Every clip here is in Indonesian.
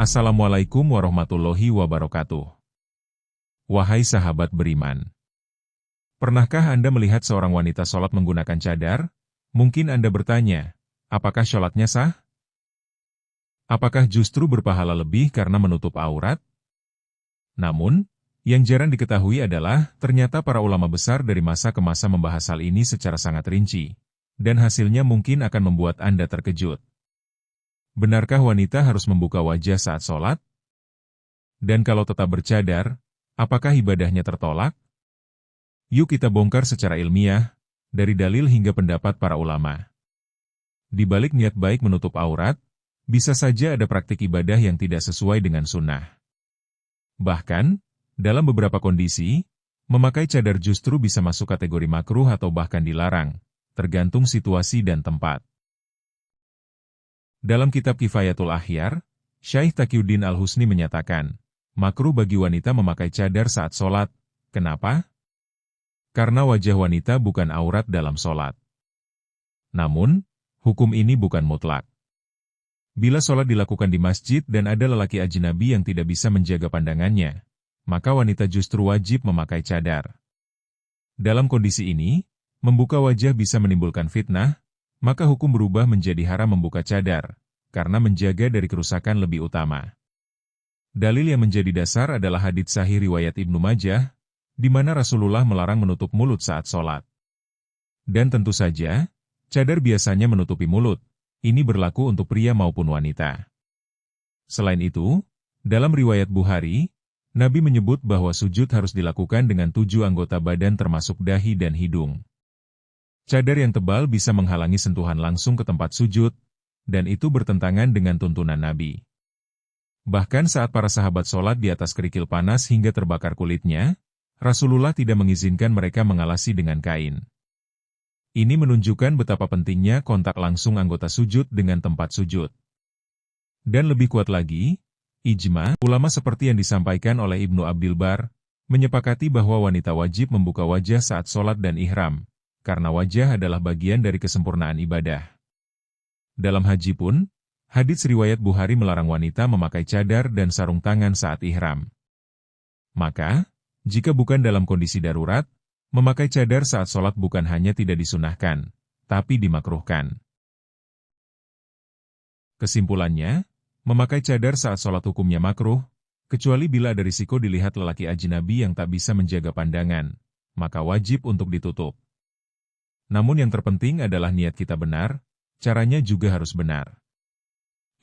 Assalamualaikum warahmatullahi wabarakatuh. Wahai sahabat beriman. Pernahkah Anda melihat seorang wanita sholat menggunakan cadar? Mungkin Anda bertanya, apakah sholatnya sah? Apakah justru berpahala lebih karena menutup aurat? Namun, yang jarang diketahui adalah, ternyata para ulama besar dari masa ke masa membahas hal ini secara sangat rinci, dan hasilnya mungkin akan membuat Anda terkejut. Benarkah wanita harus membuka wajah saat sholat? Dan kalau tetap bercadar, apakah ibadahnya tertolak? Yuk kita bongkar secara ilmiah, dari dalil hingga pendapat para ulama. Di balik niat baik menutup aurat, bisa saja ada praktik ibadah yang tidak sesuai dengan sunnah. Bahkan, dalam beberapa kondisi, memakai cadar justru bisa masuk kategori makruh atau bahkan dilarang, tergantung situasi dan tempat. Dalam kitab Kifayatul Akhyar, Syekh Taqiyuddin Al-Husni menyatakan, makruh bagi wanita memakai cadar saat sholat. Kenapa? Karena wajah wanita bukan aurat dalam sholat. Namun, hukum ini bukan mutlak. Bila sholat dilakukan di masjid dan ada lelaki ajnabi yang tidak bisa menjaga pandangannya, maka wanita justru wajib memakai cadar. Dalam kondisi ini, membuka wajah bisa menimbulkan fitnah, maka hukum berubah menjadi haram membuka cadar, karena menjaga dari kerusakan lebih utama. Dalil yang menjadi dasar adalah hadits sahih riwayat Ibnu Majah, di mana Rasulullah melarang menutup mulut saat sholat. Dan tentu saja, cadar biasanya menutupi mulut. Ini berlaku untuk pria maupun wanita. Selain itu, dalam riwayat Bukhari, Nabi menyebut bahwa sujud harus dilakukan dengan 7 anggota badan termasuk dahi dan hidung. Cadar yang tebal bisa menghalangi sentuhan langsung ke tempat sujud, dan itu bertentangan dengan tuntunan Nabi. Bahkan saat para sahabat sholat di atas kerikil panas hingga terbakar kulitnya, Rasulullah tidak mengizinkan mereka mengalasi dengan kain. Ini menunjukkan betapa pentingnya kontak langsung anggota sujud dengan tempat sujud. Dan lebih kuat lagi, ijma, ulama seperti yang disampaikan oleh Ibnu Abdil Bar, menyepakati bahwa wanita wajib membuka wajah saat sholat dan ihram, karena wajah adalah bagian dari kesempurnaan ibadah. Dalam haji pun, hadits riwayat Bukhari melarang wanita memakai cadar dan sarung tangan saat ihram. Maka, jika bukan dalam kondisi darurat, memakai cadar saat sholat bukan hanya tidak disunahkan, tapi dimakruhkan. Kesimpulannya, memakai cadar saat sholat hukumnya makruh, kecuali bila ada risiko dilihat lelaki ajnabi yang tak bisa menjaga pandangan, maka wajib untuk ditutup. Namun yang terpenting adalah niat kita benar, caranya juga harus benar.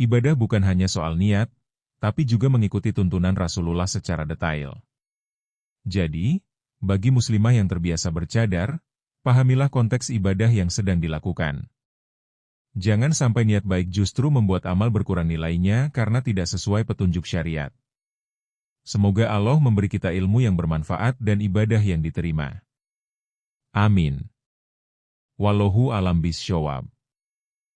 Ibadah bukan hanya soal niat, tapi juga mengikuti tuntunan Rasulullah secara detail. Jadi, bagi muslimah yang terbiasa bercadar, pahamilah konteks ibadah yang sedang dilakukan. Jangan sampai niat baik justru membuat amal berkurang nilainya karena tidak sesuai petunjuk syariat. Semoga Allah memberi kita ilmu yang bermanfaat dan ibadah yang diterima. Amin. Wallahu a'lam bishawab.